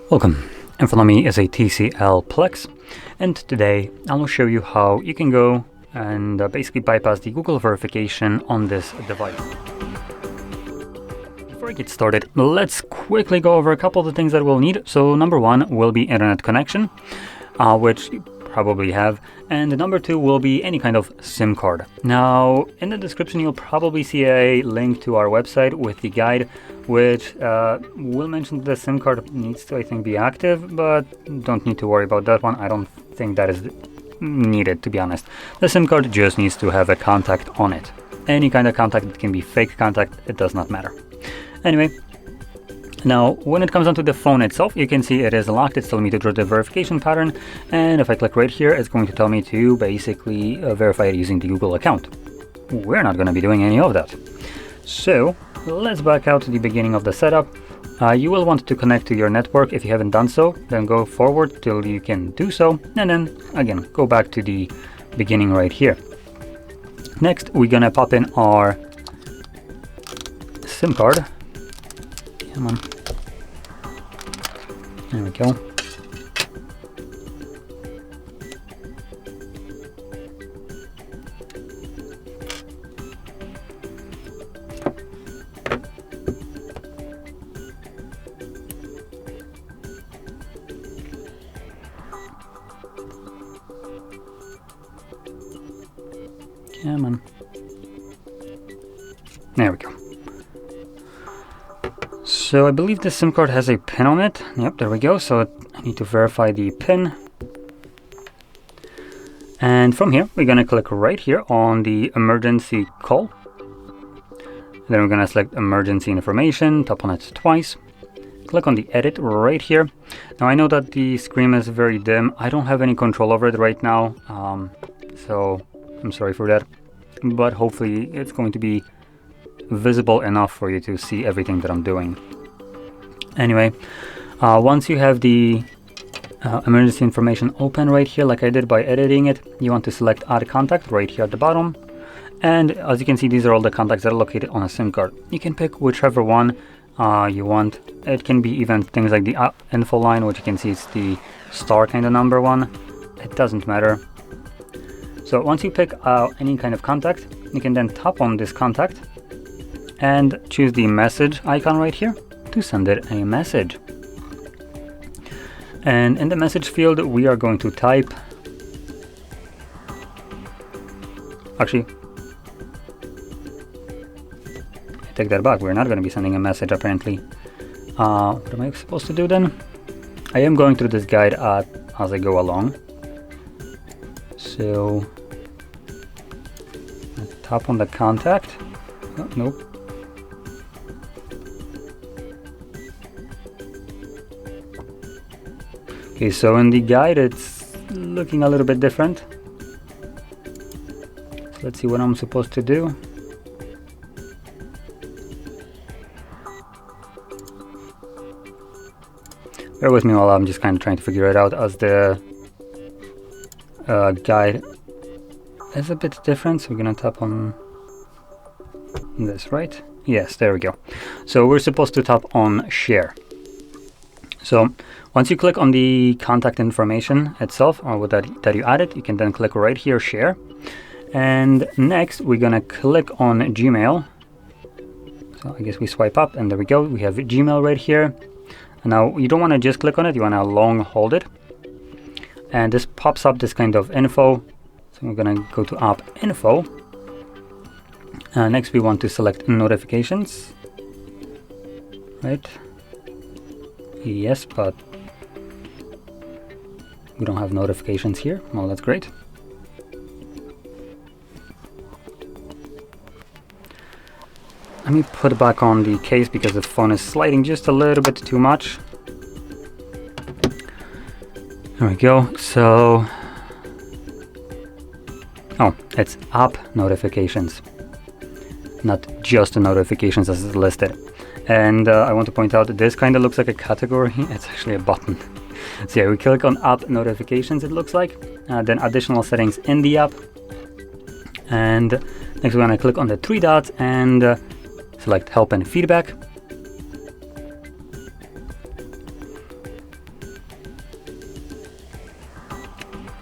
Welcome. In front of me is a TCL Plex, and today I will show you how you can go and basically bypass the Google verification on this device. Before I get started, let's quickly go over a couple of the things that we'll need. So number one will be internet connection, which you probably have, and number two will be any kind of SIM card. Now in the description you'll probably see a link to our website with the guide, which will mention the SIM card needs to, I think, be active, but don't need to worry about that one. I don't think that is needed, to be honest. The SIM card just needs to have a contact on it. Any kind of contact, it can be fake contact, it does not matter. Anyway, now when it comes onto the phone itself, you can see it is locked. It's telling me to draw the verification pattern, and if I click right here, it's going to tell me to basically verify it using the Google account. We're not going to be doing any of that. So let's back out to the beginning of the setup. You will want to connect to your network. If you haven't done so, then go forward till you can do so, and then again go back to the beginning right here. Next, we're gonna pop in our SIM card. Come on. There we go. Come on. There we go. So I believe the SIM card has a pin on it. Yep, there we go. So I need to verify the pin. And from here, we're going to click right here on the emergency call. Then we're going to select emergency information, tap on it twice. Click on the edit right here. Now I know that the screen is very dim. I don't have any control over it right now. So I'm sorry for that. But hopefully it's going to be visible enough for you to see everything that I'm doing. Anyway, once you have the emergency information open right here, like I did by editing it, you want to select add contact right here at the bottom. And as you can see, these are all the contacts that are located on a SIM card. You can pick whichever one you want. It can be even things like the info line, which you can see it's the star kind of number one. It doesn't matter. So once you pick any kind of contact, you can then tap on this contact and choose the message icon right here to send it a message. And in the message field, we are going to type, actually, I take that back. We're not going to be sending a message apparently. What am I supposed to do then? I am going through this guide as I go along. So tap on the contact. Oh, nope. Okay, so in the guide it's looking a little bit different. So let's see what I'm supposed to do. Bear with me while I'm just kind of trying to figure it out, as the guide is a bit different. So we're gonna tap on this, right? Yes, there we go. So we're supposed to tap on share. So once you click on the contact information itself, or that you added, you can then click right here, share. And next we're gonna click on Gmail. So I guess we swipe up, and there we go. We have Gmail right here. And now you don't want to just click on it, you want to long hold it. And this pops up this kind of info. So we're gonna go to app info. Next we want to select notifications, right? Yes, but we don't have notifications here. Well, that's great. Let me put it back on the case because the phone is sliding just a little bit too much. There we go. So, oh, it's app notifications, not just the notifications as listed. And I want to point out that this kind of looks like a category. It's actually a button. So yeah, we click on app notifications, it looks like. Then additional settings in the app. And next we're going to click on the three dots and select help and feedback.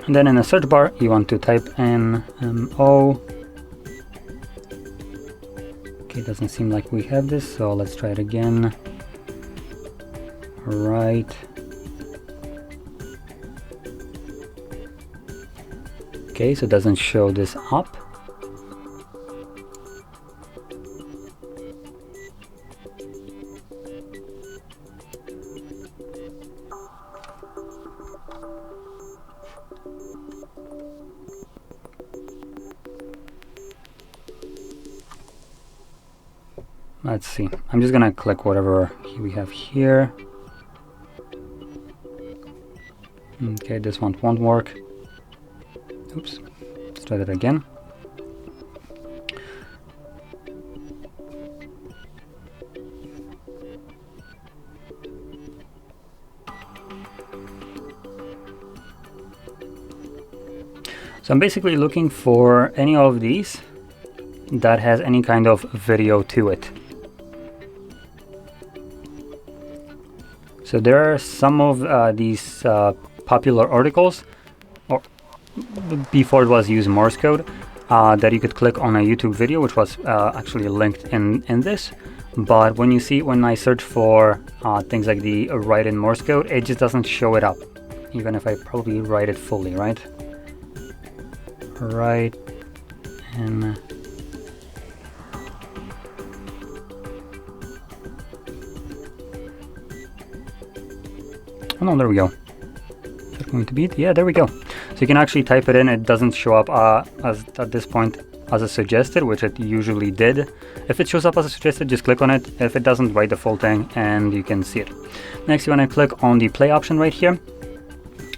And then in the search bar, you want to type in MO. Okay, doesn't seem like we have this, so let's try it again. Right. Okay, so it doesn't show this up. Let's see. I'm just gonna click whatever we have here. Okay, this one won't work. Oops. Let's try that again. So I'm basically looking for any of these that has any kind of video to it. So there are some of these popular articles, or before it was used Morse code, that you could click on a YouTube video, which was actually linked in this. But when I search for things like the write in Morse code, it just doesn't show it up, even if I probably write it fully, right? Write in. Oh no, there we go. Is that going to be it? Yeah, there we go. So you can actually type it in. It doesn't show up as at this point as a suggested, which it usually did. If it shows up as a suggested, just click on it. If it doesn't, write the full thing and you can see it. Next, you want to click on the play option right here.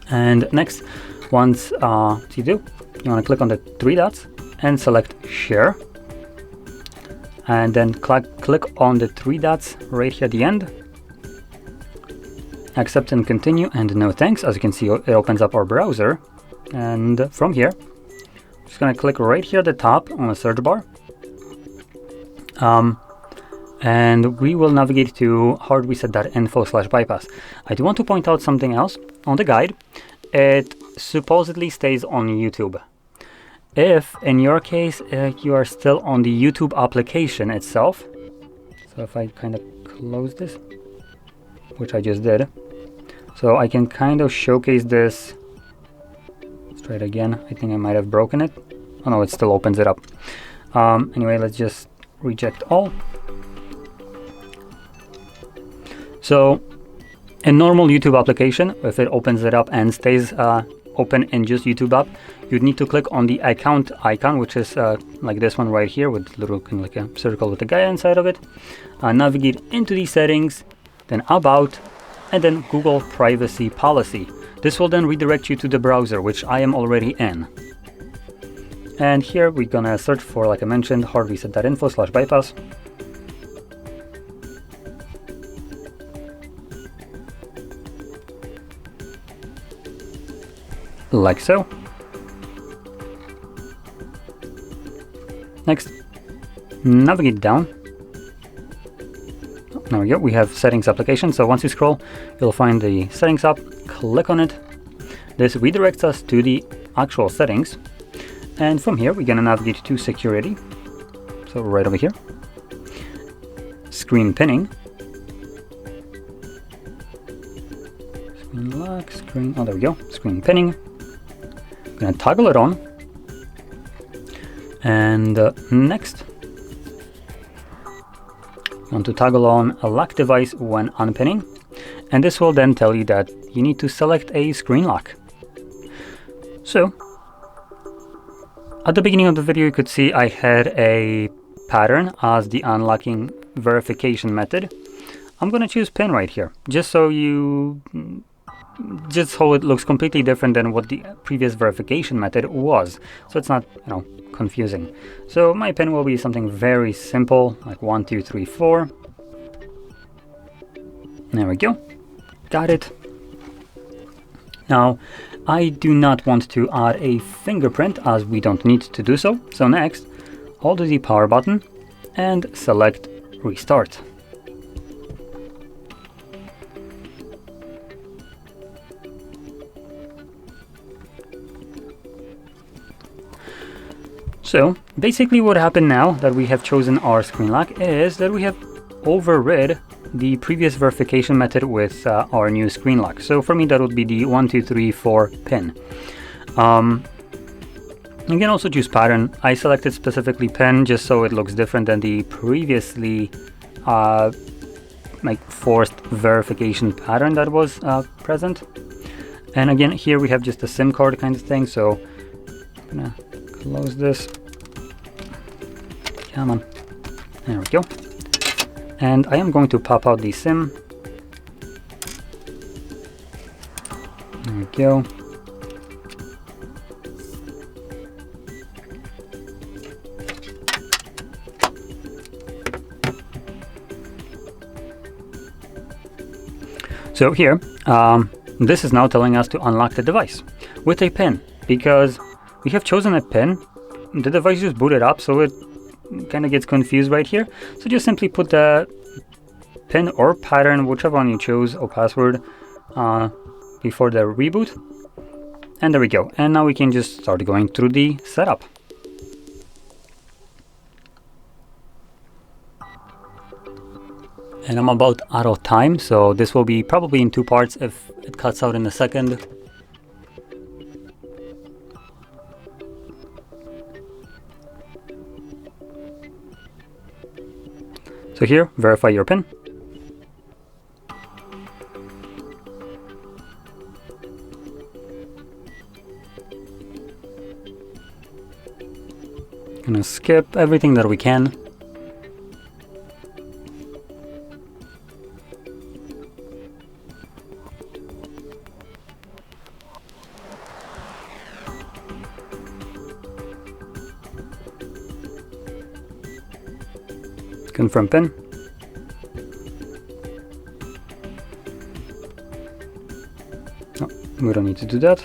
And next, once you want to click on the three dots and select share. And then click on the three dots right here at the end. Accept and continue, and no thanks. As you can see, it opens up our browser, and from here I'm just gonna click right here at the top on the search bar, and we will navigate to HardReset.Info/bypass. I do want to point out something else. On the guide, it supposedly stays on YouTube. If in your case you are still on the YouTube application itself, so if I kind of close this, which I just did, so I can kind of showcase this. Let's try it again. I think I might have broken it. Oh no, it still opens it up. Anyway, let's just reject all. So in normal YouTube application, if it opens it up and stays open in just YouTube app, you'd need to click on the account icon, which is like this one right here with little kind of like a circle with a guy inside of it. Navigate into the settings, then about, and then Google privacy policy. This will then redirect you to the browser, which I am already in. And here we're gonna search for, like I mentioned, HardReset.Info/bypass. Like so. Next, navigate down. There we go, we have settings application. So once you scroll, you'll find the settings app, click on it. This redirects us to the actual settings. And from here, we're gonna navigate to security. So right over here. Screen pinning. Screen lock, oh there we go, screen pinning. I'm gonna toggle it on. And next, you want to toggle on a lock device when unpinning, and this will then tell you that you need to select a screen lock. So at the beginning of the video, you could see I had a pattern as the unlocking verification method. I'm gonna choose pin right here, just so it looks completely different than what the previous verification method was, so it's not, confusing. So my pin will be something very simple, like 1 2 3 4. There we go, got it. Now I do not want to add a fingerprint, as we don't need to do so. So next, hold the power button and select restart. So basically what happened now that we have chosen our screen lock is that we have overrid the previous verification method with our new screen lock. So for me that would be the 1, 2, 3, 4 pin. You can also choose pattern. I selected specifically pin just so it looks different than the previously like forced verification pattern that was present. And again, here we have just a SIM card kind of thing, so I'm gonna close this. Come on. There we go. And I am going to pop out the SIM. There we go. So here, this is now telling us to unlock the device with a pin, because we have chosen a pin. The device just booted up, so it kind of gets confused right here. So just simply put the pin or pattern, whichever one you chose, or password before the reboot. And there we go. And now we can just start going through the setup. And I'm about out of time, so this will be probably in 2 parts if it cuts out in a second. So here, verify your PIN. Gonna skip everything that we can. Confirm PIN. No, we don't need to do that.